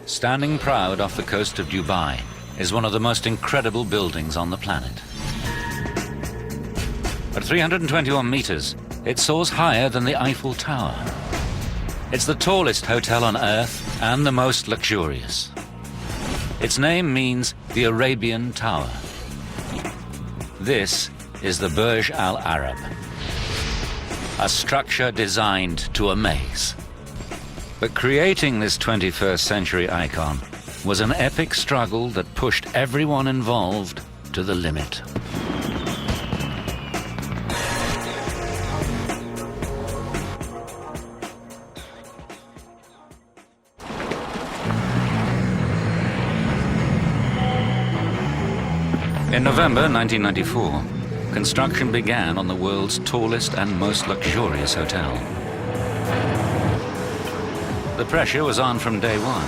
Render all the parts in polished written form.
Standing proud off the coast of Dubai is one of the most incredible buildings on the planet. At 321 meters, it soars higher than the Eiffel Tower. It's the tallest hotel on Earth and the most luxurious. Its name means the Arabian Tower. This is the Burj Al Arab, a structure designed to amaze. But creating this 21st century icon was an epic struggle that pushed everyone involved to the limit. In November 1994, construction began on the world's tallest and most luxurious hotel. The pressure was on from day one.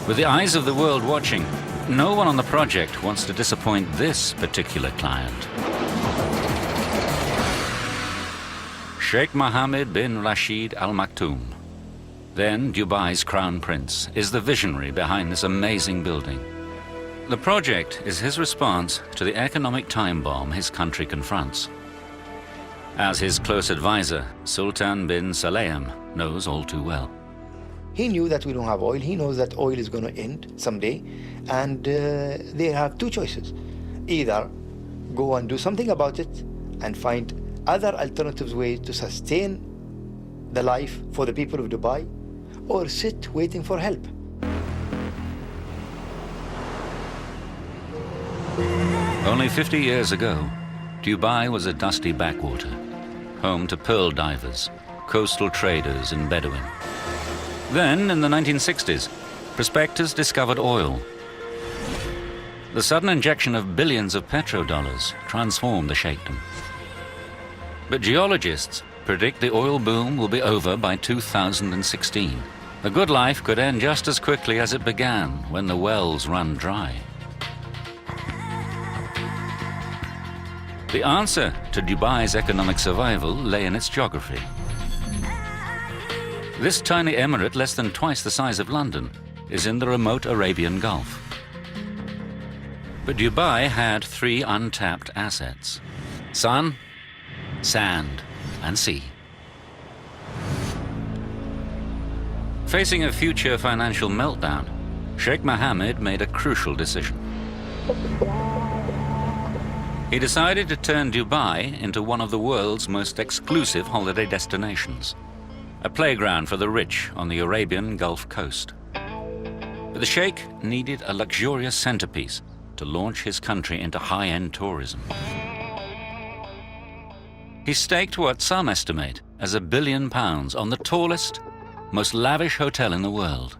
With the eyes of the world watching, no one on the project wants to disappoint this particular client. Sheikh Mohammed bin Rashid Al Maktoum, then Dubai's crown prince, is the visionary behind this amazing building. The project is his response to the economic time bomb his country confronts. As his close advisor, Sultan bin Saleem knows all too well. He knew that we don't have oil. He knows that oil is going to end someday. And they have two choices. Either go and do something about it and find other alternative ways to sustain the life for the people of Dubai, or sit waiting for help. Only 50 years ago, Dubai was a dusty backwater, home to pearl divers, coastal traders and Bedouin. Then, in the 1960s, prospectors discovered oil. The sudden injection of billions of petrodollars transformed the sheikhdom. But geologists predict the oil boom will be over by 2016. The good life could end just as quickly as it began, when the wells run dry. The answer to Dubai's economic survival lay in its geography. This tiny emirate, less than twice the size of London, is in the remote Arabian Gulf. But Dubai had three untapped assets: sun, sand, and sea. Facing a future financial meltdown, Sheikh Mohammed made a crucial decision. He decided to turn Dubai into one of the world's most exclusive holiday destinations, a playground for the rich on the Arabian Gulf Coast. But the Sheikh needed a luxurious centerpiece to launch his country into high-end tourism. He staked what some estimate as £1 billion on the tallest, most lavish hotel in the world,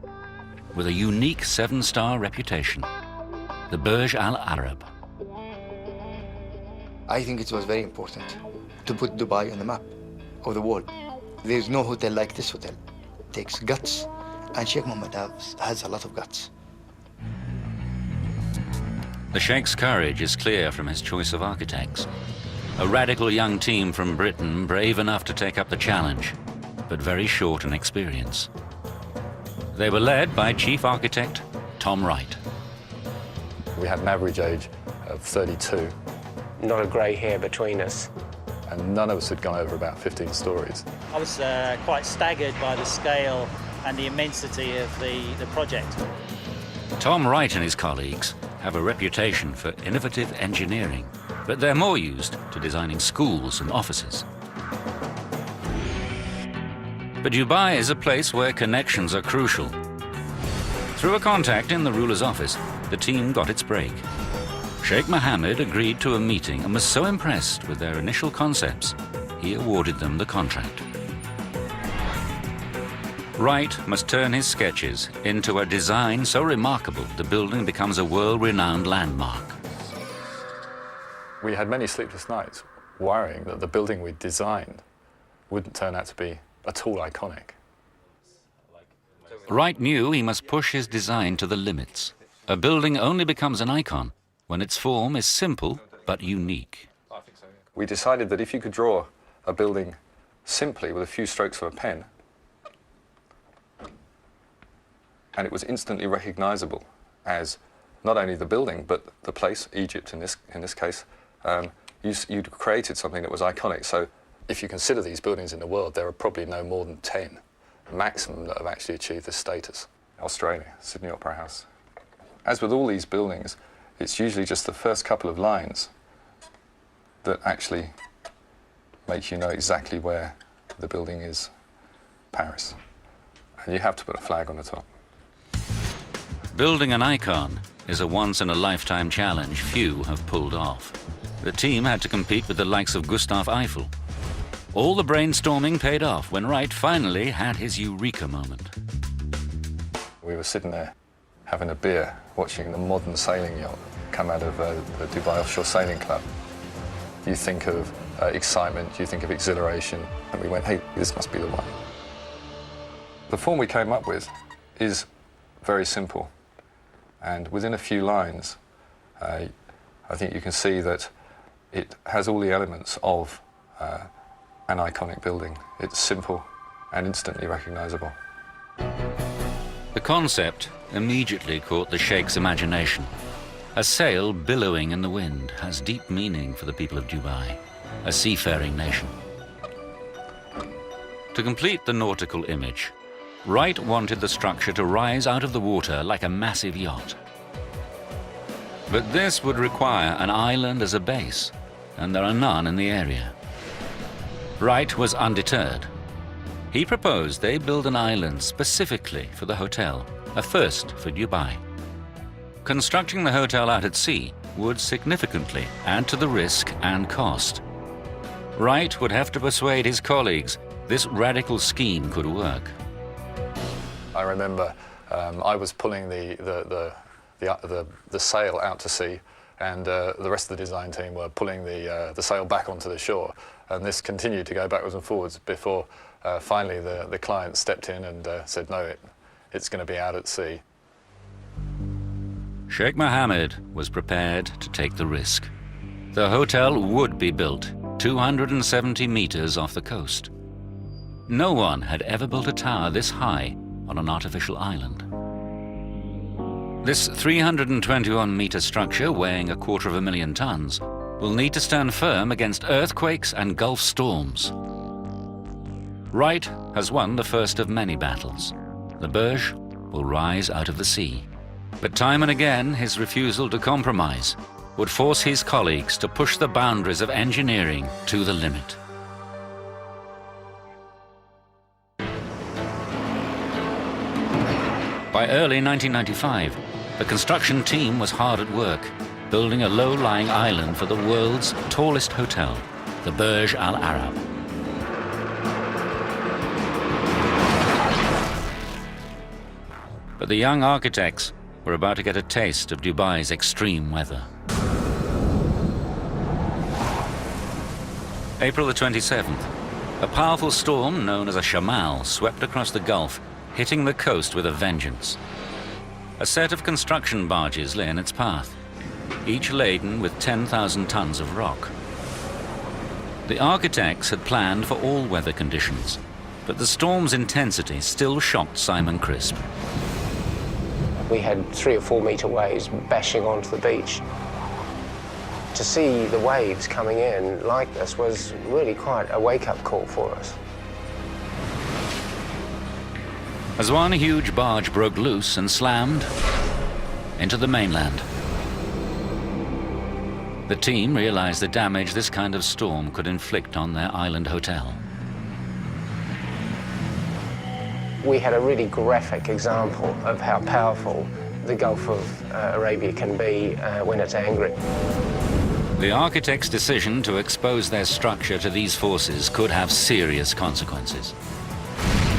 with a unique 7-star reputation, the Burj Al Arab. I think it was very important to put Dubai on the map of the world. There's no hotel like this hotel. It takes guts, and Sheikh Mohammed has a lot of guts. The Sheikh's courage is clear from his choice of architects. A radical young team from Britain, brave enough to take up the challenge, but very short in experience. They were led by Chief Architect Tom Wright. We had an average age of 32. Not a grey hair between us. And none of us had gone over about 15 stories. I was quite staggered by the scale and the immensity of the project. Tom Wright and his colleagues have a reputation for innovative engineering, but they're more used to designing schools and offices. But Dubai is a place where connections are crucial. Through a contact in the ruler's office, the team got its break. Sheikh Mohammed agreed to a meeting and was so impressed with their initial concepts, he awarded them the contract. Wright must turn his sketches into a design so remarkable the building becomes a world-renowned landmark. We had many sleepless nights worrying that the building we designed wouldn't turn out to be at all iconic. Wright knew he must push his design to the limits. A building only becomes an icon when its form is simple but unique. We decided that if you could draw a building simply with a few strokes of a pen, and it was instantly recognizable as not only the building, but the place, Egypt in this case. You'd created something that was iconic. So if you consider these buildings in the world, there are probably no more than 10 maximum that have actually achieved this status. Australia, Sydney Opera House. As with all these buildings, it's usually just the first couple of lines that actually make you know exactly where the building is. Paris. And you have to put a flag on the top. Building an icon is a once-in-a-lifetime challenge few have pulled off. The team had to compete with the likes of Gustav Eiffel. All the brainstorming paid off when Wright finally had his eureka moment. We were sitting there having a beer, watching the modern sailing yacht come out of the Dubai Offshore Sailing Club. You think of excitement, you think of exhilaration, and we went, hey, this must be the one. The form we came up with is very simple, and within a few lines, I think you can see that it has all the elements of an iconic building. It's simple and instantly recognizable. The concept immediately caught the Sheikh's imagination. A sail billowing in the wind has deep meaning for the people of Dubai, a seafaring nation. To complete the nautical image, Wright wanted the structure to rise out of the water like a massive yacht. But this would require an island as a base, and there are none in the area. Wright was undeterred. He proposed they build an island specifically for the hotel, a first for Dubai. Constructing the hotel out at sea would significantly add to the risk and cost. Wright would have to persuade his colleagues this radical scheme could work. I remember I was pulling the sail out to sea, and the rest of the design team were pulling the sail back onto the shore. And this continued to go backwards and forwards before finally the client stepped in and said, no, it's going to be out at sea. Sheikh Mohammed was prepared to take the risk. The hotel would be built 270 meters off the coast. No one had ever built a tower this high on an artificial island. This 321-meter structure, weighing 250,000 tons, will need to stand firm against earthquakes and Gulf storms. Wright has won the first of many battles. The Burj will rise out of the sea. But time and again, his refusal to compromise would force his colleagues to push the boundaries of engineering to the limit. By early 1995, the construction team was hard at work, building a low-lying island for the world's tallest hotel, the Burj Al Arab. But the young architects were about to get a taste of Dubai's extreme weather. April the 27th, a powerful storm known as a shamal swept across the Gulf, hitting the coast with a vengeance. A set of construction barges lay in its path, each laden with 10,000 tons of rock. The architects had planned for all weather conditions, but the storm's intensity still shocked Simon Crisp. We had 3 or 4 metre waves bashing onto the beach. To see the waves coming in like this was really quite a wake-up call for us. As one huge barge broke loose and slammed into the mainland, the team realized the damage this kind of storm could inflict on their island hotel. We had a really graphic example of how powerful the Gulf of Arabia can be when it's angry. The architects' decision to expose their structure to these forces could have serious consequences.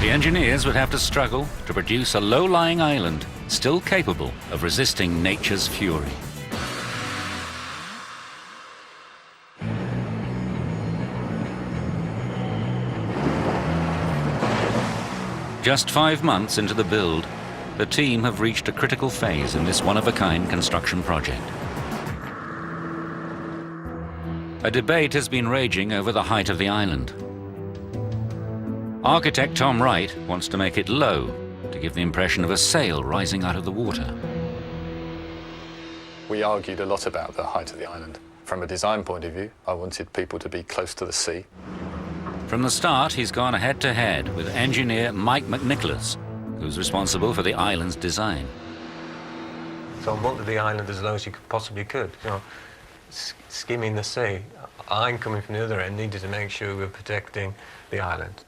The engineers would have to struggle to produce a low-lying island still capable of resisting nature's fury. Just 5 months into the build, the team have reached a critical phase in this one-of-a-kind construction project. A debate has been raging over the height of the island. Architect Tom Wright wants to make it low, to give the impression of a sail rising out of the water. We argued a lot about the height of the island. From a design point of view, I wanted people to be close to the sea. From the start, he's gone head-to-head with engineer Mike McNicholas, who's responsible for the island's design. So I wanted the island as low as you possibly could, you know, skimming the sea. I'm coming from the other end, needed to make sure we were protecting the island.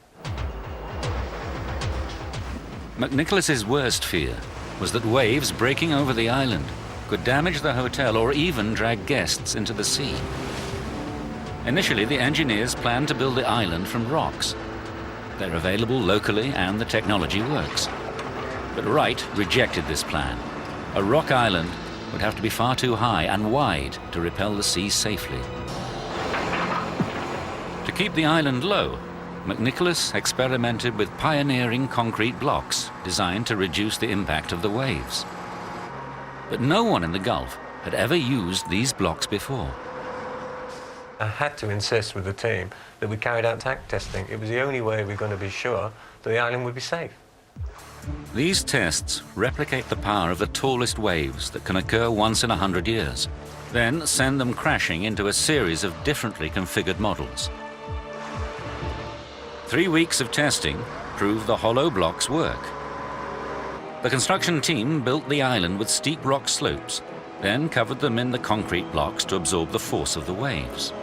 McNicholas's worst fear was that waves breaking over the island could damage the hotel or even drag guests into the sea. Initially, the engineers planned to build the island from rocks. They're available locally and the technology works. But Wright rejected this plan. A rock island would have to be far too high and wide to repel the sea safely. To keep the island low, McNicholas experimented with pioneering concrete blocks designed to reduce the impact of the waves. But no one in the Gulf had ever used these blocks before. I had to insist with the team that we carried out tank testing. It was the only way we were going to be sure that the island would be safe. These tests replicate the power of the tallest waves that can occur once in 100 years, then send them crashing into a series of differently configured models. 3 weeks of testing proved the hollow blocks work. The construction team built the island with steep rock slopes, then covered them in the concrete blocks to absorb the force of the waves.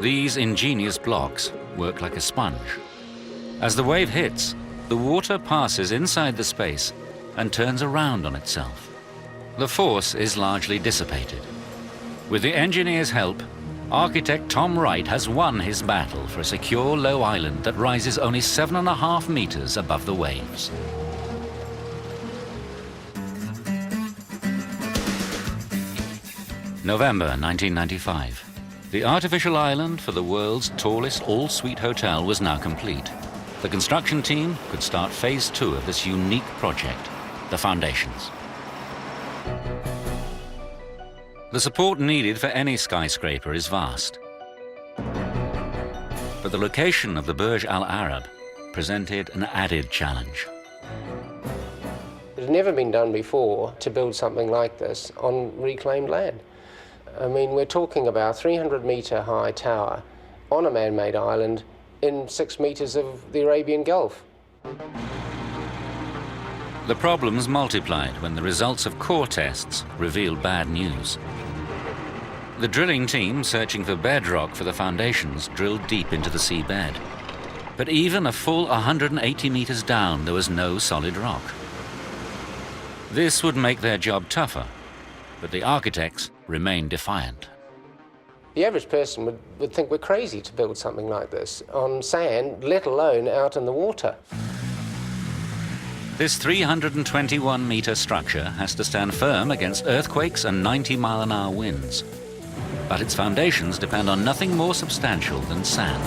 These ingenious blocks work like a sponge. As the wave hits, the water passes inside the space and turns around on itself. The force is largely dissipated. With the engineers' help, architect Tom Wright has won his battle for a secure low island that rises only 7.5 meters above the waves. November 1995. The artificial island for the world's tallest all-suite hotel was now complete. The construction team could start phase 2 of this unique project, the foundations. The support needed for any skyscraper is vast. But the location of the Burj Al Arab presented an added challenge. It had never been done before to build something like this on reclaimed land. I mean, we're talking about a 300-metre high tower on a man-made island in 6 meters of the Arabian Gulf. The problems multiplied when the results of core tests revealed bad news. The drilling team searching for bedrock for the foundations drilled deep into the seabed. But even a full 180 meters down, there was no solid rock. This would make their job tougher, but the architects remained defiant. The average person would think we're crazy to build something like this on sand, let alone out in the water. This 321-meter structure has to stand firm against earthquakes and 90-mile-an-hour winds. But its foundations depend on nothing more substantial than sand.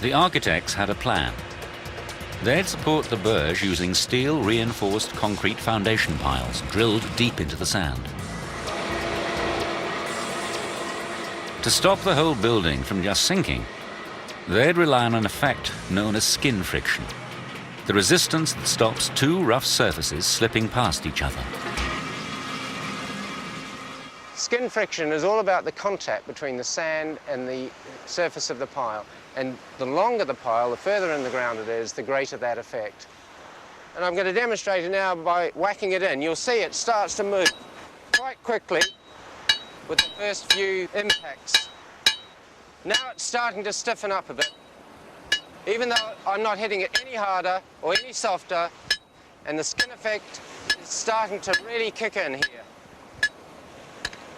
The architects had a plan. They'd support the Burj using steel-reinforced concrete foundation piles drilled deep into the sand. To stop the whole building from just sinking, they'd rely on an effect known as skin friction, the resistance that stops two rough surfaces slipping past each other. Skin friction is all about the contact between the sand and the surface of the pile. And the longer the pile, the further in the ground it is, the greater that effect. And I'm going to demonstrate it now by whacking it in. You'll see it starts to move quite quickly with the first few impacts. Now it's starting to stiffen up a bit. Even though I'm not hitting it any harder or any softer, and the skin effect is starting to really kick in here.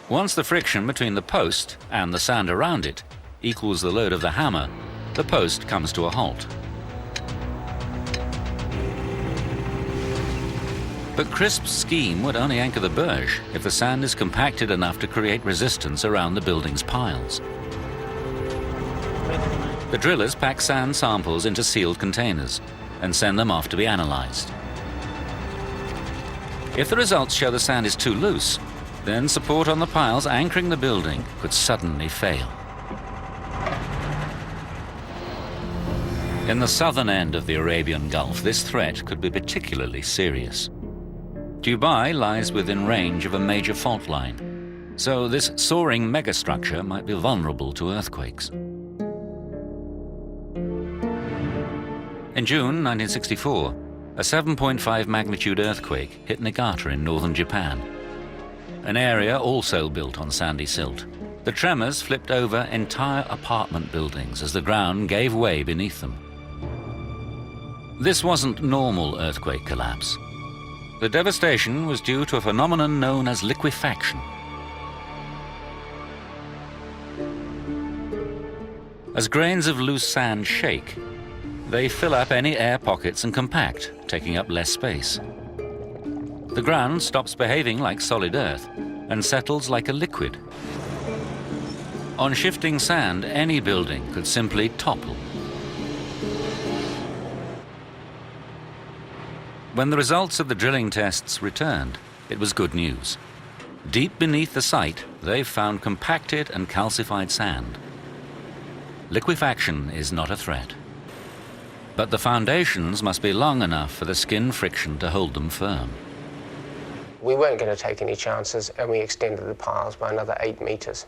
Once the friction between the post and the sand around it equals the load of the hammer, the post comes to a halt. But Crisp's scheme would only anchor the Burj if the sand is compacted enough to create resistance around the building's piles. The drillers pack sand samples into sealed containers and send them off to be analyzed. If the results show the sand is too loose, then support on the piles anchoring the building could suddenly fail. In the southern end of the Arabian Gulf, this threat could be particularly serious. Dubai lies within range of a major fault line, so this soaring megastructure might be vulnerable to earthquakes. In June 1964, a 7.5 magnitude earthquake hit Niigata in northern Japan, an area also built on sandy silt. The tremors flipped over entire apartment buildings as the ground gave way beneath them. This wasn't normal earthquake collapse. The devastation was due to a phenomenon known as liquefaction. As grains of loose sand shake, they fill up any air pockets and compact, taking up less space. The ground stops behaving like solid earth and settles like a liquid. On shifting sand, any building could simply topple. When the results of the drilling tests returned, it was good news. Deep beneath the site, they found compacted and calcified sand. Liquefaction is not a threat. But the foundations must be long enough for the skin friction to hold them firm. We weren't going to take any chances, and we extended the piles by another 8 meters.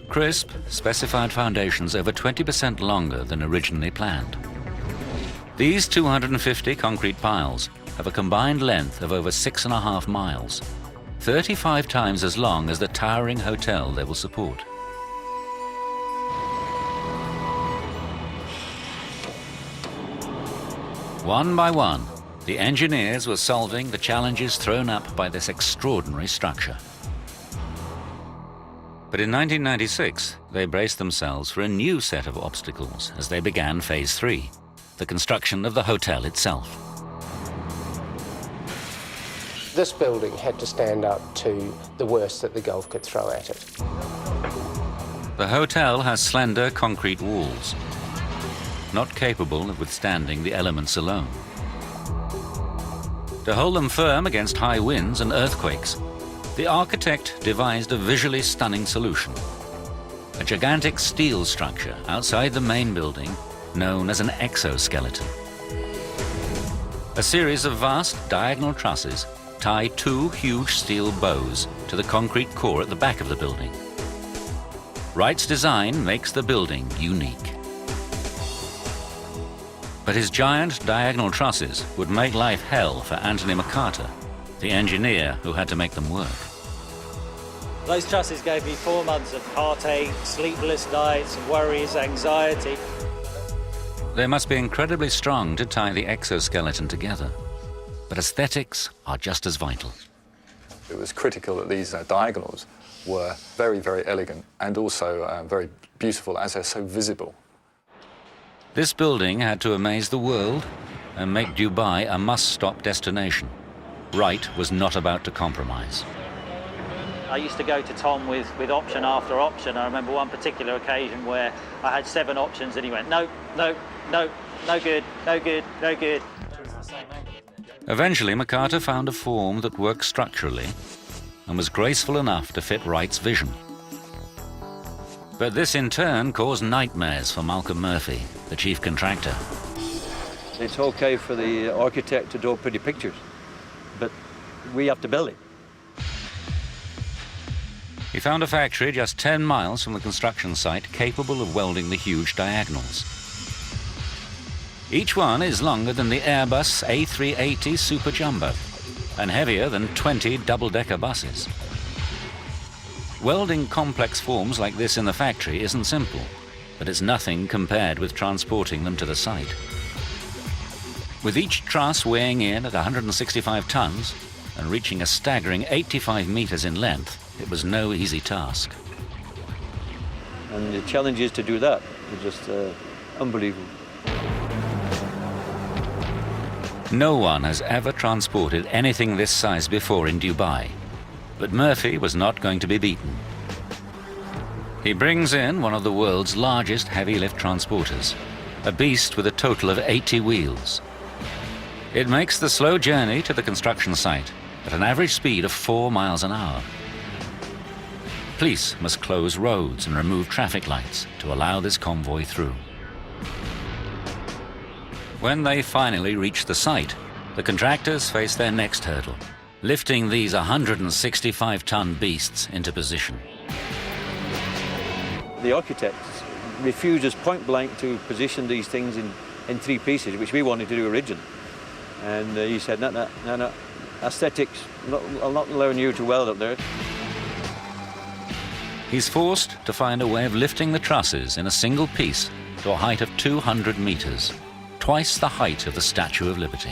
CRISP specified foundations over 20% longer than originally planned. These 250 concrete piles have a combined length of over 6.5 miles, 35 times as long as the towering hotel they will support. One by one, the engineers were solving the challenges thrown up by this extraordinary structure. But in 1996, they braced themselves for a new set of obstacles as they began Phase 3, the construction of the hotel itself. This building had to stand up to the worst that the Gulf could throw at it. The hotel has slender concrete walls, not capable of withstanding the elements alone. To hold them firm against high winds and earthquakes, the architect devised a visually stunning solution. A gigantic steel structure outside the main building known as an exoskeleton. A series of vast diagonal trusses tie 2 huge steel bows to the concrete core at the back of the building. Wright's design makes the building unique. But his giant diagonal trusses would make life hell for Anthony McCarter, the engineer who had to make them work. Those trusses gave me 4 months of heartache, sleepless nights, worries, anxiety. They must be incredibly strong to tie the exoskeleton together, but aesthetics are just as vital. It was critical that these diagonals were very, very elegant and also very beautiful as they're so visible. This building had to amaze the world and make Dubai a must-stop destination. Wright was not about to compromise. I used to go to Tom with option after option. I remember one particular occasion where I had 7 options and he went, no, no, no, no good, no good, no good. Eventually, McCarter found a form that worked structurally and was graceful enough to fit Wright's vision. But this in turn caused nightmares for Malcolm Murphy, the chief contractor. It's okay for the architect to draw pretty pictures, but we have to build it. He found a factory just 10 miles from the construction site capable of welding the huge diagonals. Each one is longer than the Airbus A380 Super Jumbo and heavier than 20 double-decker buses. Welding complex forms like this in the factory isn't simple, but it's nothing compared with transporting them to the site. With each truss weighing in at 165 tons and reaching a staggering 85 meters in length, it was no easy task. And the challenge is to do that. It's just unbelievable. No one has ever transported anything this size before in Dubai, but Murphy was not going to be beaten. He brings in one of the world's largest heavy lift transporters, a beast with a total of 80 wheels. It makes the slow journey to the construction site at an average speed of 4 miles an hour. Police must close roads and remove traffic lights to allow this convoy through. When they finally reach the site, the contractors face their next hurdle, lifting these 165-ton beasts into position. The architects refused us point blank to position these things in three pieces, which we wanted to do originally. And he said, no, aesthetics, I'll not allow you to weld up there. He's forced to find a way of lifting the trusses in a single piece to a height of 200 meters, twice the height of the Statue of Liberty.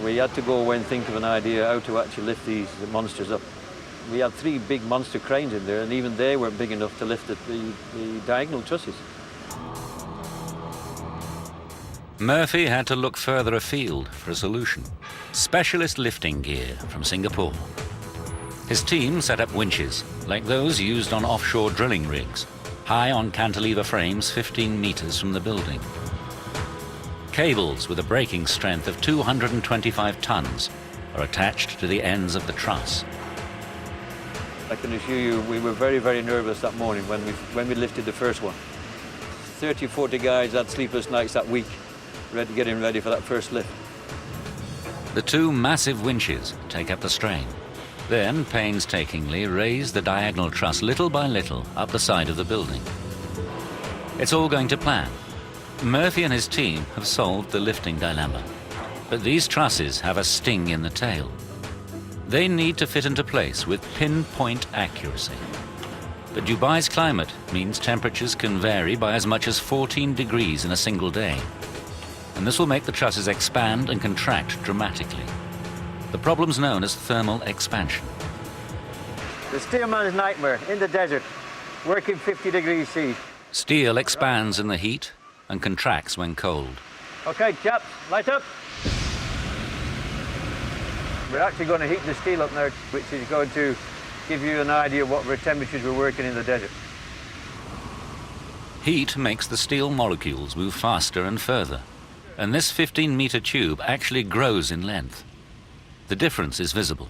We had to go away and think of an idea how to actually lift these monsters up. We had three big monster cranes in there, and even they weren't big enough to lift the diagonal trusses. Murphy had to look further afield for a solution. Specialist lifting gear from Singapore. His team set up winches, like those used on offshore drilling rigs, high on cantilever frames 15 meters from the building. Cables with a braking strength of 225 tons are attached to the ends of the truss. I can assure you, we were very, very nervous that morning when we lifted the first one. 30, 40 guys had sleepless nights that week, getting ready for that first lift. The two massive winches take up the strain, then painstakingly raise the diagonal truss little by little up the side of the building. It's all going to plan. Murphy and his team have solved the lifting dilemma, but these trusses have a sting in the tail. They need to fit into place with pinpoint accuracy. But Dubai's climate means temperatures can vary by as much as 14 degrees in a single day. And this will make the trusses expand and contract dramatically. The problem's known as thermal expansion. The steelman's nightmare in the desert, working 50 degrees C. Steel expands in the heat and contracts when cold. Okay, chaps, light up. We're actually going to heat the steel up now, which is going to give you an idea of what temperatures we're working in the desert. Heat makes the steel molecules move faster and further, and this 15-meter tube actually grows in length. The difference is visible.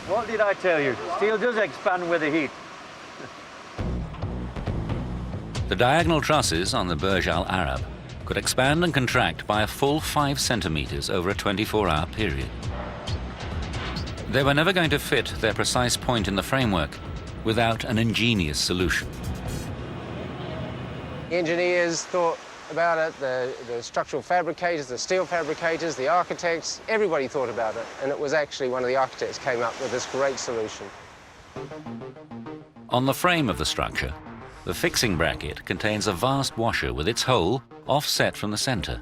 What did I tell you? Steel does expand with the heat. The diagonal trusses on the Burj Al Arab could expand and contract by a full 5 centimeters over a 24-hour period. They were never going to fit their precise point in the framework without an ingenious solution. The engineers thought about it, the structural fabricators, the steel fabricators, the architects, everybody thought about it. And it was actually one of the architects came up with this great solution. On the frame of the structure, the fixing bracket contains a vast washer with its hole offset from the center.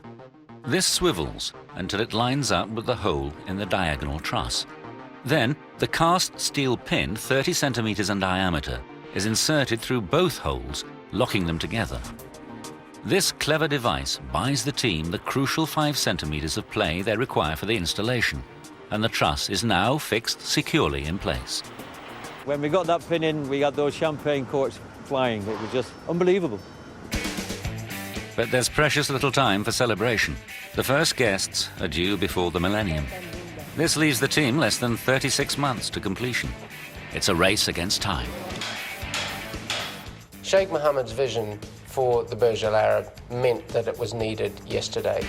This swivels until it lines up with the hole in the diagonal truss. Then, the cast steel pin, 30 centimeters in diameter, is inserted through both holes, locking them together. This clever device buys the team the crucial 5 centimeters of play they require for the installation, and the truss is now fixed securely in place. When we got that pin in, we had those champagne corks flying. It was just unbelievable. But there's precious little time for celebration. The first guests are due before the millennium. This leaves the team less than 36 months to completion. It's a race against time. Sheikh Mohammed's vision for the Burj Al Arab meant that it was needed yesterday.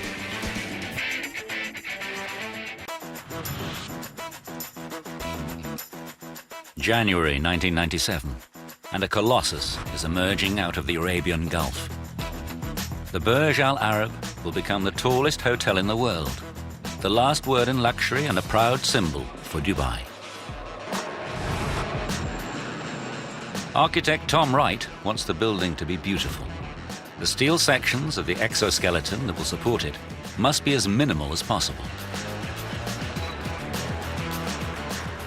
January 1997, and a colossus is emerging out of the Arabian Gulf. The Burj Al Arab will become the tallest hotel in the world, the last word in luxury and a proud symbol for Dubai. Architect Tom Wright wants the building to be beautiful. The steel sections of the exoskeleton that will support it must be as minimal as possible.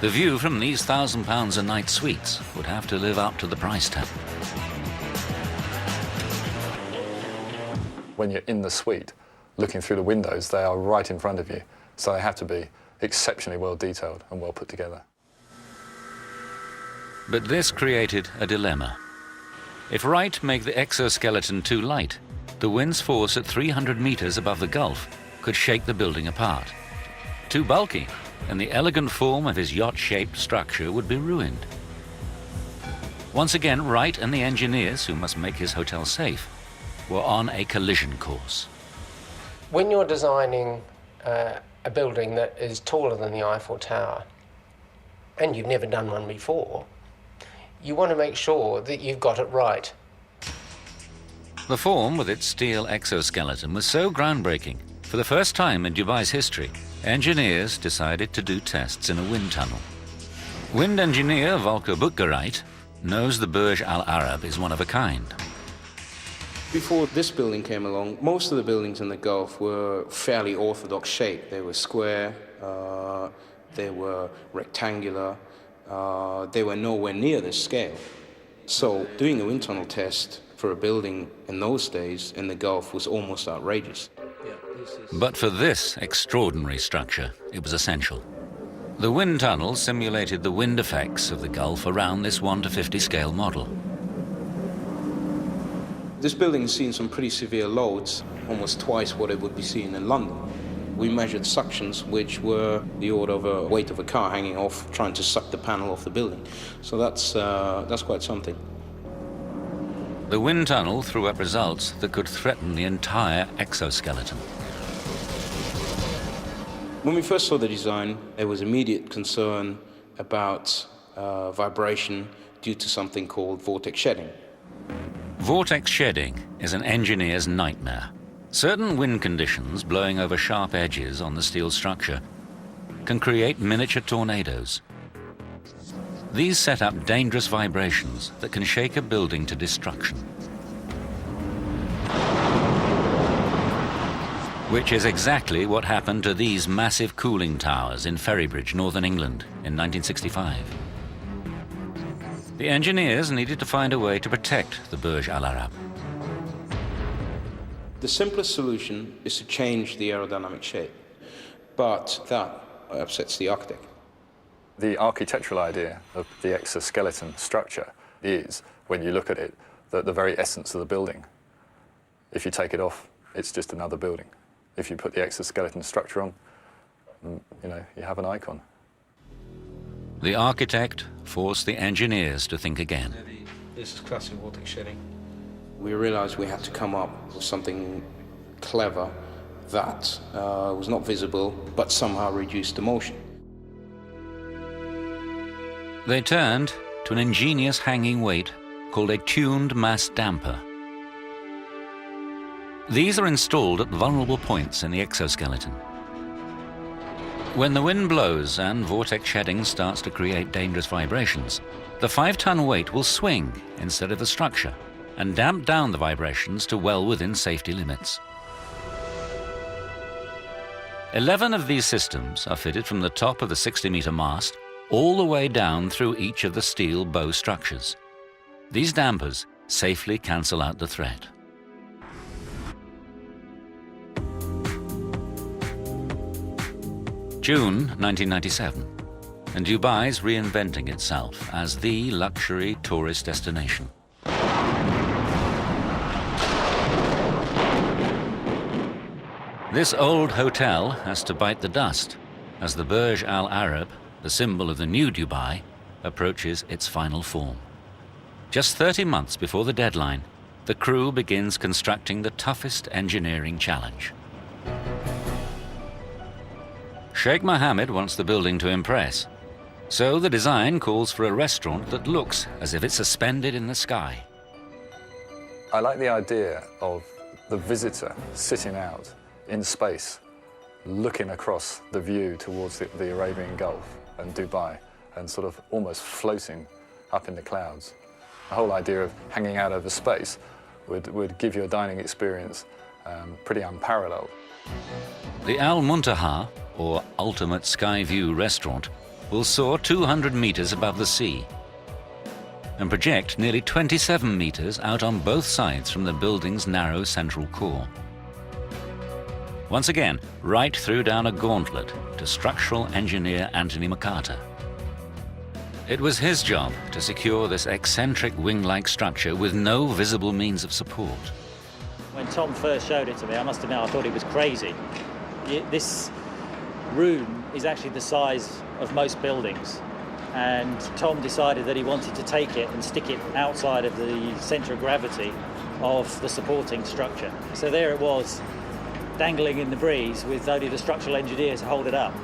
The view from these £1,000 a night suites would have to live up to the price tag. When you're in the suite, looking through the windows, they are right in front of you. So they have to be exceptionally well detailed and well put together. But this created a dilemma. If Wright make the exoskeleton too light, the wind's force at 300 meters above the Gulf could shake the building apart. Too bulky, and the elegant form of his yacht-shaped structure would be ruined. Once again, Wright and the engineers who must make his hotel safe were on a collision course. When you're designing a building that is taller than the Eiffel Tower, and you've never done one before, you want to make sure that you've got it right. The form with its steel exoskeleton was so groundbreaking. For the first time in Dubai's history, engineers decided to do tests in a wind tunnel. Wind engineer Volker Buttgereit knows the Burj Al Arab is one of a kind. Before this building came along, most of the buildings in the Gulf were fairly orthodox shape. They were square, they were rectangular, they were nowhere near this scale. So doing a wind tunnel test for a building in those days in the Gulf was almost outrageous. But for this extraordinary structure, it was essential. The wind tunnel simulated the wind effects of the Gulf around this 1:50 scale model. This building has seen some pretty severe loads, almost twice what it would be seen in London. We measured suctions which were the order of a weight of a car hanging off, trying to suck the panel off the building. So that's quite something. The wind tunnel threw up results that could threaten the entire exoskeleton. When we first saw the design, there was immediate concern about vibration due to something called vortex shedding. Vortex shedding is an engineer's nightmare. Certain wind conditions blowing over sharp edges on the steel structure can create miniature tornadoes. These set up dangerous vibrations that can shake a building to destruction. Which is exactly what happened to these massive cooling towers in Ferrybridge, Northern England, in 1965. The engineers needed to find a way to protect the Burj Al Arab. The simplest solution is to change the aerodynamic shape, but that upsets the architect. The architectural idea of the exoskeleton structure is, when you look at it, the very essence of the building. If you take it off, it's just another building. If you put the exoskeleton structure on, you have an icon. The architect forced the engineers to think again. This is classic vortex shedding. We realized we had to come up with something clever that was not visible, but somehow reduced the motion. They turned to an ingenious hanging weight called a tuned mass damper. These are installed at vulnerable points in the exoskeleton. When the wind blows and vortex shedding starts to create dangerous vibrations, the 5-ton weight will swing instead of the structure and damp down the vibrations to well within safety limits. 11 of these systems are fitted from the top of the 60-meter mast all the way down through each of the steel bow structures. These dampers safely cancel out the threat. June 1997, and Dubai's reinventing itself as the luxury tourist destination. This old hotel has to bite the dust as the Burj Al Arab, the symbol of the new Dubai, approaches its final form. Just 30 months before the deadline, the crew begins constructing the toughest engineering challenge. Sheikh Mohammed wants the building to impress, so the design calls for a restaurant that looks as if it's suspended in the sky. I like the idea of the visitor sitting out in space, looking across the view towards the Arabian Gulf and Dubai, and sort of almost floating up in the clouds. The whole idea of hanging out over space would give you a dining experience pretty unparalleled. The Al Muntaha, or Ultimate Sky View restaurant, will soar 200 meters above the sea and project nearly 27 meters out on both sides from the building's narrow central core. Once again, Wright threw down a gauntlet to structural engineer Anthony McCarter. It was his job to secure this eccentric wing-like structure with no visible means of support. When Tom first showed it to me, I must admit I thought he was crazy. This room is actually the size of most buildings. and Tom decided that he wanted to take it and stick it outside of the centre of gravity of the supporting structure. So there it was, dangling in the breeze with only the structural engineer to hold it up.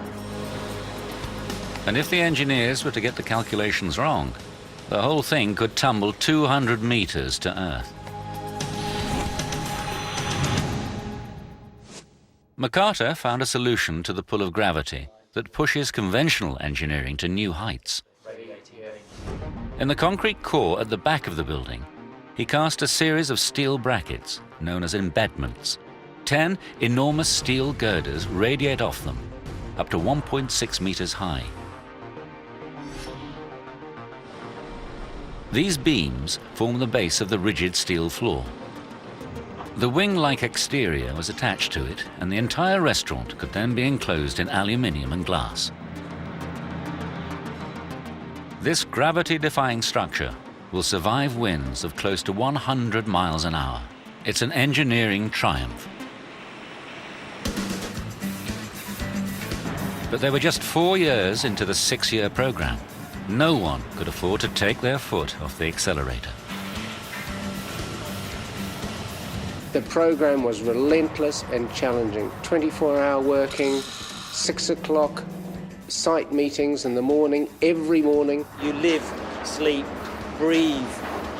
And if the engineers were to get the calculations wrong, the whole thing could tumble 200 meters to Earth. McCarter found a solution to the pull of gravity that pushes conventional engineering to new heights. In the concrete core at the back of the building, he cast a series of steel brackets known as embedments. 10 enormous steel girders radiate off them, up to 1.6 meters high. These beams form the base of the rigid steel floor. The wing-like exterior was attached to it, and the entire restaurant could then be enclosed in aluminium and glass. This gravity-defying structure will survive winds of close to 100 miles an hour. It's an engineering triumph. But they were just 4 years into the 6-year program. No one could afford to take their foot off the accelerator. The program was relentless and challenging. 24-hour working, 6 o'clock, site meetings in the morning, every morning. You live, sleep, breathe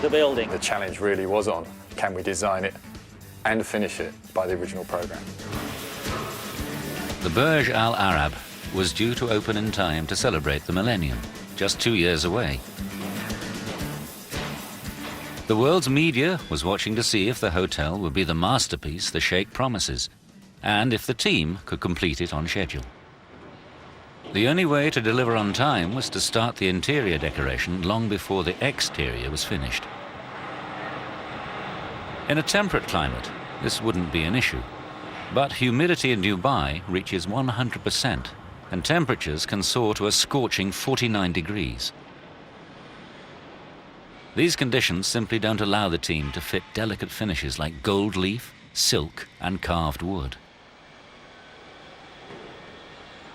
the building. The challenge really was on, can we design it and finish it by the original program? The Burj Al Arab was due to open in time to celebrate the millennium, just 2 years away. The world's media was watching to see if the hotel would be the masterpiece the Sheikh promises, and if the team could complete it on schedule. The only way to deliver on time was to start the interior decoration long before the exterior was finished. In a temperate climate, this wouldn't be an issue, but humidity in Dubai reaches 100%, and temperatures can soar to a scorching 49 degrees. These conditions simply don't allow the team to fit delicate finishes like gold leaf, silk, and carved wood.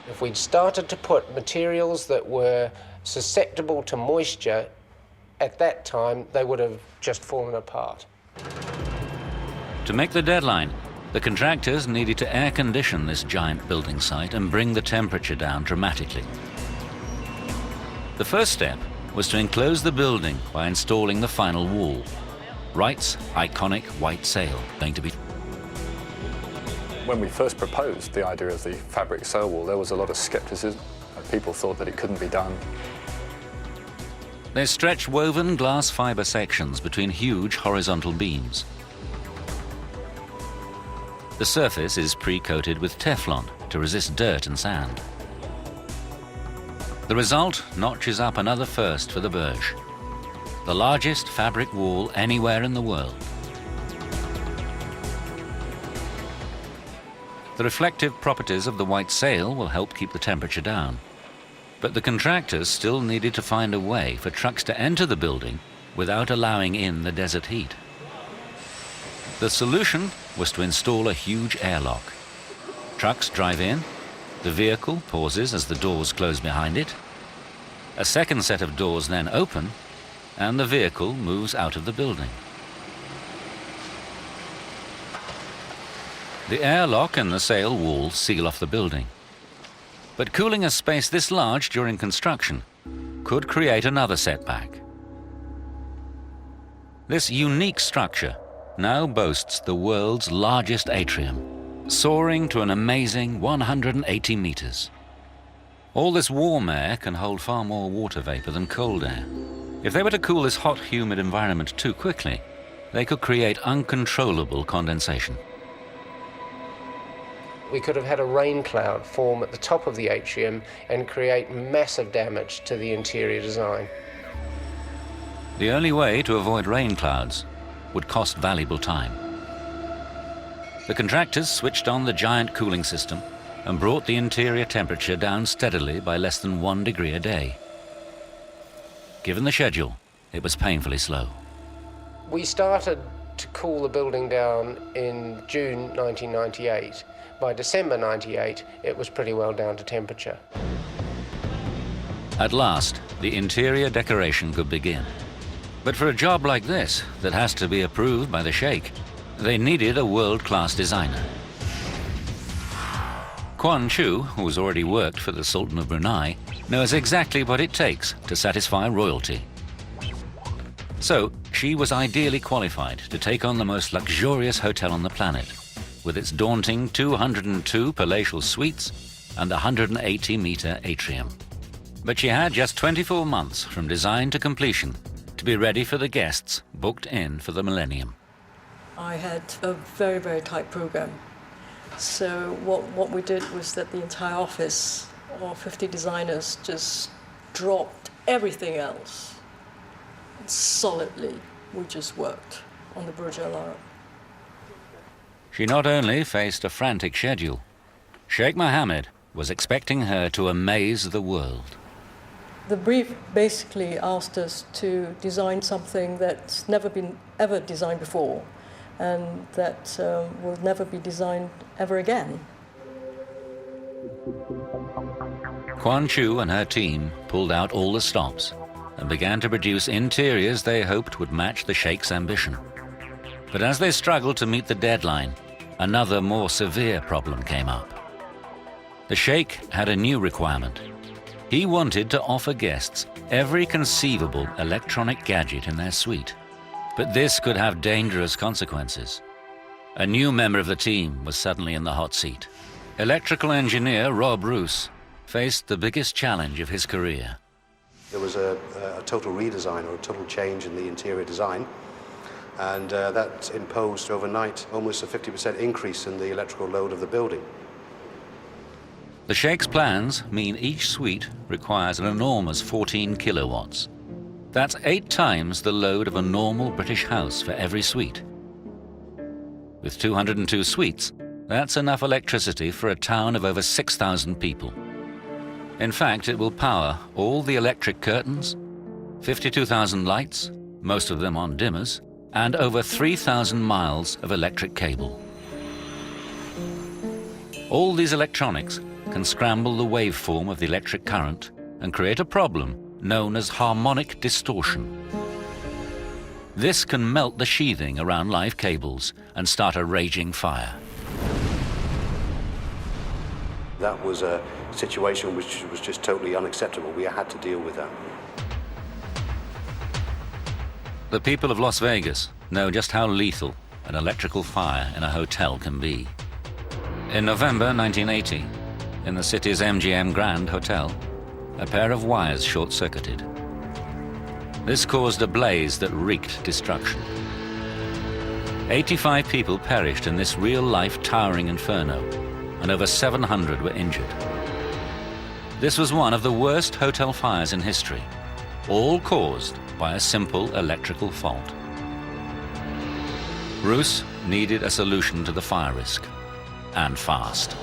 If we'd started to put materials that were susceptible to moisture, at that time, they would have just fallen apart. To make the deadline, the contractors needed to air condition this giant building site and bring the temperature down dramatically. The first step was to enclose the building by installing the final wall. Wright's iconic white sail, going to be... When we first proposed the idea of the fabric sail wall, there was a lot of skepticism. People thought that it couldn't be done. They stretched woven glass fiber sections between huge horizontal beams. The surface is pre-coated with Teflon to resist dirt and sand. The result notches up another first for the Burj, the largest fabric wall anywhere in the world. The reflective properties of the white sail will help keep the temperature down, but the contractors still needed to find a way for trucks to enter the building without allowing in the desert heat. The solution was to install a huge airlock. Trucks drive in, the vehicle pauses as the doors close behind it. A second set of doors then open, and the vehicle moves out of the building. The airlock and the sail wall seal off the building. But cooling a space this large during construction could create another setback. This unique structure now boasts the world's largest atrium, soaring to an amazing 180 meters. All this warm air can hold far more water vapor than cold air. If they were to cool this hot, humid environment too quickly, they could create uncontrollable condensation. We could have had a rain cloud form at the top of the atrium and create massive damage to the interior design. The only way to avoid rain clouds would cost valuable time. The contractors switched on the giant cooling system and brought the interior temperature down steadily by less than 1 degree a day. Given the schedule, it was painfully slow. We started to cool the building down in June 1998. By December 98, it was pretty well down to temperature. At last, the interior decoration could begin. But for a job like this, that has to be approved by the Sheikh, they needed a world-class designer. Quan Chu, who's already worked for the Sultan of Brunei, knows exactly what it takes to satisfy royalty. So, she was ideally qualified to take on the most luxurious hotel on the planet, with its daunting 202 palatial suites and the 180-meter atrium. But she had just 24 months from design to completion to be ready for the guests booked in for the millennium. I had a very, very tight program. So what we did was that the entire office, all 50 designers, just dropped everything else. Solidly, we just worked on the Burj Al Arab. She not only faced a frantic schedule, Sheikh Mohammed was expecting her to amaze the world. The brief basically asked us to design something that's never been ever designed before, and that will never be designed ever again. Quan Chu and her team pulled out all the stops and began to produce interiors they hoped would match the Sheikh's ambition. But as they struggled to meet the deadline, another more severe problem came up. The Sheikh had a new requirement. He wanted to offer guests every conceivable electronic gadget in their suite. But this could have dangerous consequences. A new member of the team was suddenly in the hot seat. Electrical engineer Rob Roos faced the biggest challenge of his career. There was a total redesign or a total change in the interior design, and that imposed overnight almost a 50% increase in the electrical load of the building. The Sheikh's plans mean each suite requires an enormous 14 kilowatts. That's 8 times the load of a normal British house for every suite. With 202 suites, that's enough electricity for a town of over 6,000 people. In fact, it will power all the electric curtains, 52,000 lights, most of them on dimmers, and over 3,000 miles of electric cable. All these electronics can scramble the waveform of the electric current and create a problem known as harmonic distortion. This can melt the sheathing around live cables and start a raging fire. That was a situation which was just totally unacceptable. We had to deal with that. The people of Las Vegas know just how lethal an electrical fire in a hotel can be. In November 1980, in the city's MGM Grand Hotel, a pair of wires short-circuited. This caused a blaze that wreaked destruction. 85 people perished in this real-life towering inferno, and over 700 were injured. This was one of the worst hotel fires in history, all caused by a simple electrical fault. Roos needed a solution to the fire risk, and fast.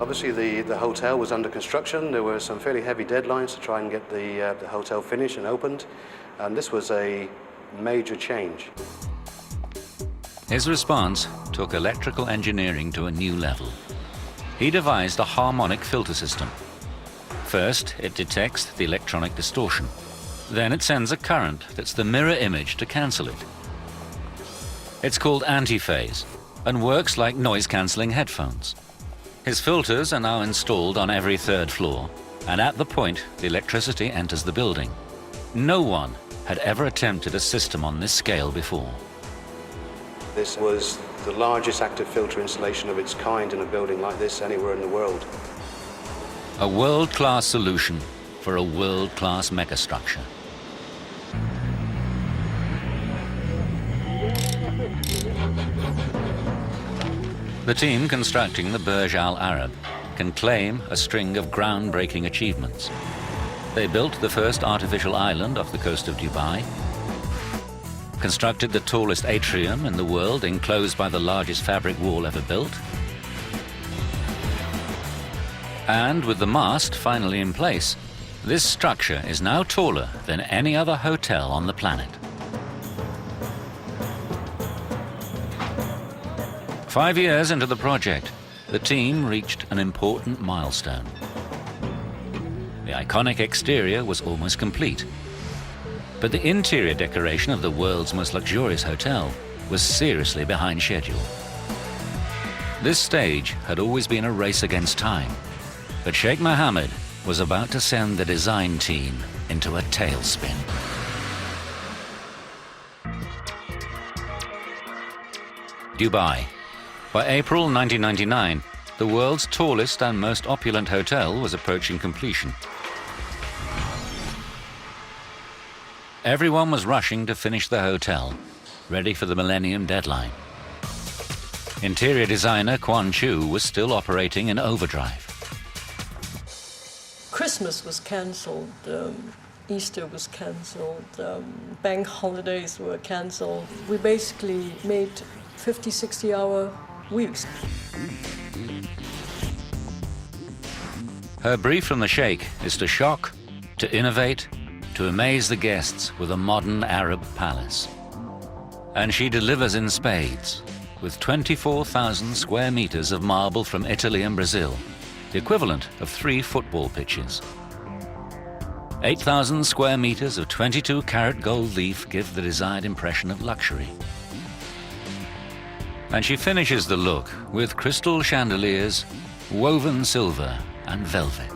Obviously, the hotel was under construction. There were some fairly heavy deadlines to try and get the hotel finished and opened, and this was a major change. His response took electrical engineering to a new level. He devised a harmonic filter system. First, it detects the electronic distortion. Then it sends a current that's the mirror image to cancel it. It's called antiphase and works like noise-cancelling headphones. His filters are now installed on every third floor, and at the point the electricity enters the building. No one had ever attempted a system on this scale before. This was the largest active filter installation of its kind in a building like this anywhere in the world. A world-class solution for a world-class megastructure. The team constructing the Burj Al Arab can claim a string of groundbreaking achievements. They built the first artificial island off the coast of Dubai, constructed the tallest atrium in the world enclosed by the largest fabric wall ever built, and with the mast finally in place, this structure is now taller than any other hotel on the planet. 5 years into the project, the team reached an important milestone. The iconic exterior was almost complete. But the interior decoration of the world's most luxurious hotel was seriously behind schedule. This stage had always been a race against time, but Sheikh Mohammed was about to send the design team into a tailspin. Dubai. By April 1999, the world's tallest and most opulent hotel was approaching completion. Everyone was rushing to finish the hotel, ready for the Millennium deadline. Interior designer Quan Chu was still operating in overdrive. Christmas was cancelled, Easter was cancelled, bank holidays were cancelled. We basically made 50, 60-hour weeks. Her brief from the Sheikh is to shock, to innovate, to amaze the guests with a modern Arab palace. And she delivers in spades, with 24,000 square meters of marble from Italy and Brazil, the equivalent of 3 football pitches. 8,000 square meters of 22-carat gold leaf give the desired impression of luxury. And she finishes the look with crystal chandeliers, woven silver and velvet.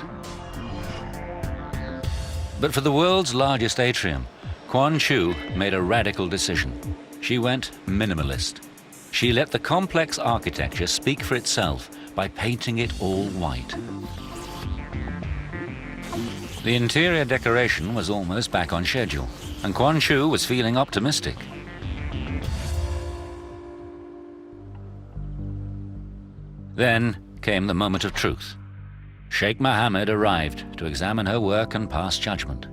But for the world's largest atrium, Quan Chu made a radical decision. She went minimalist. She let the complex architecture speak for itself by painting it all white. The interior decoration was almost back on schedule, and Quan Chu was feeling optimistic. Then came the moment of truth. Sheikh Mohammed arrived to examine her work and pass judgment.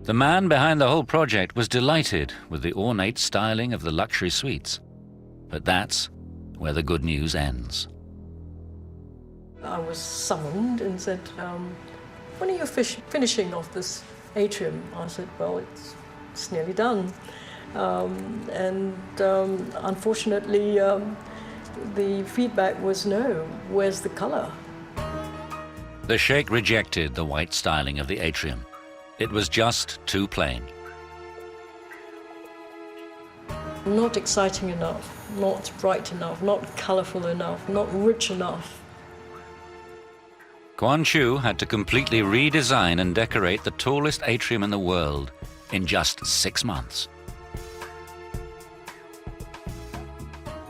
The man behind the whole project was delighted with the ornate styling of the luxury suites. But that's where the good news ends. I was summoned and said, when are you finishing off this atrium? I said, well, it's nearly done. Unfortunately, the feedback was no. Where's the color? The Sheikh rejected the white styling of the atrium. It was just too plain. Not exciting enough, not bright enough, not colorful enough, not rich enough. Quan Chu had to completely redesign and decorate the tallest atrium in the world in just 6 months.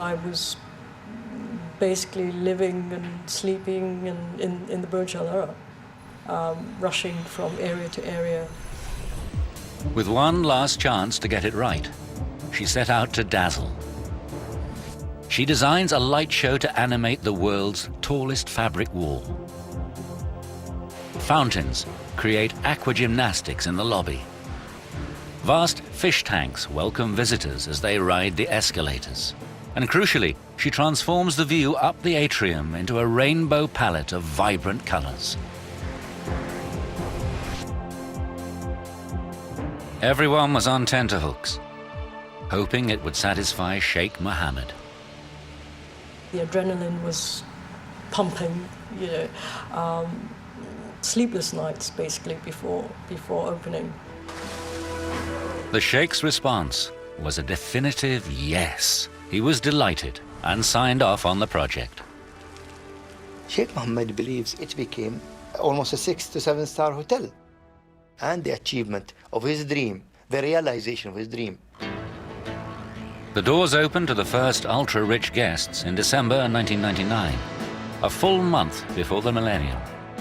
I was basically living and sleeping in the Burj Al Arab, rushing from area to area. With one last chance to get it right, she set out to dazzle. She designs a light show to animate the world's tallest fabric wall. Fountains create aquagymnastics in the lobby. Vast fish tanks welcome visitors as they ride the escalators. And crucially, she transforms the view up the atrium into a rainbow palette of vibrant colors. Everyone was on tenterhooks, hoping it would satisfy Sheikh Mohammed. The adrenaline was pumping, sleepless nights basically before opening. The Sheikh's response was a definitive yes. He was delighted and signed off on the project. Sheikh Mohammed believes it became almost a 6 to 7 star hotel. And the achievement of his dream, the realization of his dream. The doors opened to the first ultra-rich guests in December 1999, a full month before the millennium,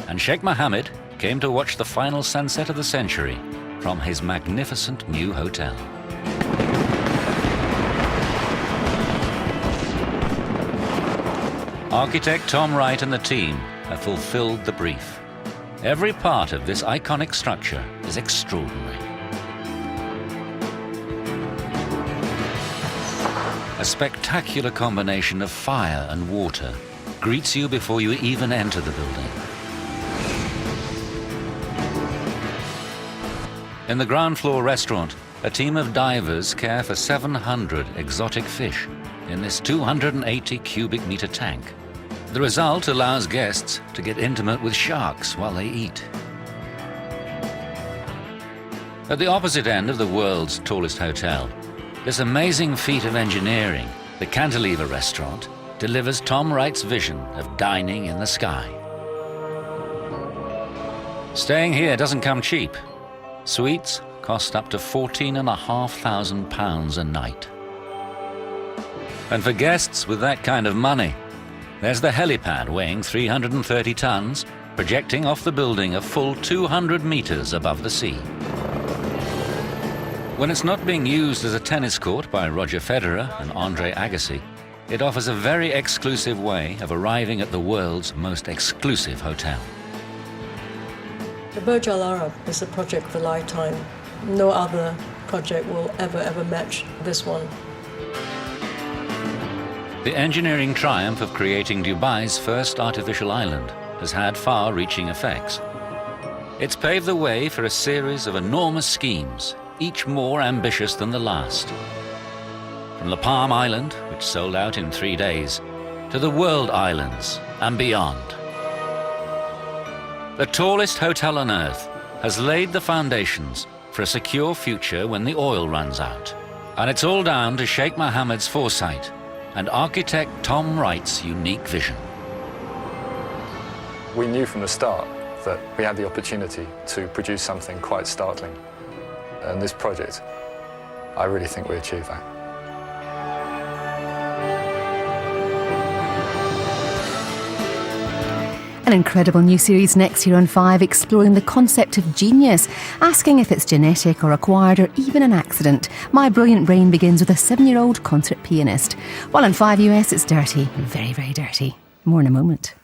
and Sheikh Mohammed came to watch the final sunset of the century from his magnificent new hotel. Architect Tom Wright and the team have fulfilled the brief. Every part of this iconic structure is extraordinary. A spectacular combination of fire and water greets you before you even enter the building. In the ground floor restaurant, a team of divers care for 700 exotic fish in this 280 cubic meter tank. The result allows guests to get intimate with sharks while they eat. At the opposite end of the world's tallest hotel, this amazing feat of engineering, the Cantilever Restaurant, delivers Tom Wright's vision of dining in the sky. Staying here doesn't come cheap. Suites cost up to £14,500 a night. And for guests with that kind of money, there's the helipad weighing 330 tons, projecting off the building a full 200 meters above the sea. When it's not being used as a tennis court by Roger Federer and Andre Agassi, it offers a very exclusive way of arriving at the world's most exclusive hotel. The Burj Al Arab is a project of a lifetime. No other project will ever match this one. The engineering triumph of creating Dubai's first artificial island has had far-reaching effects. It's paved the way for a series of enormous schemes, each more ambitious than the last. From the Palm Island, which sold out in 3 days, to the World Islands and beyond. The tallest hotel on Earth has laid the foundations for a secure future when the oil runs out. And it's all down to Sheikh Mohammed's foresight and architect Tom Wright's unique vision. We knew from the start that we had the opportunity to produce something quite startling. And this project, I really think we achieved that. An incredible new series next here on 5, exploring the concept of genius, asking if it's genetic or acquired or even an accident. My Brilliant Brain begins with a 7-year-old concert pianist. While on 5 US, it's dirty, very, very dirty. More in a moment.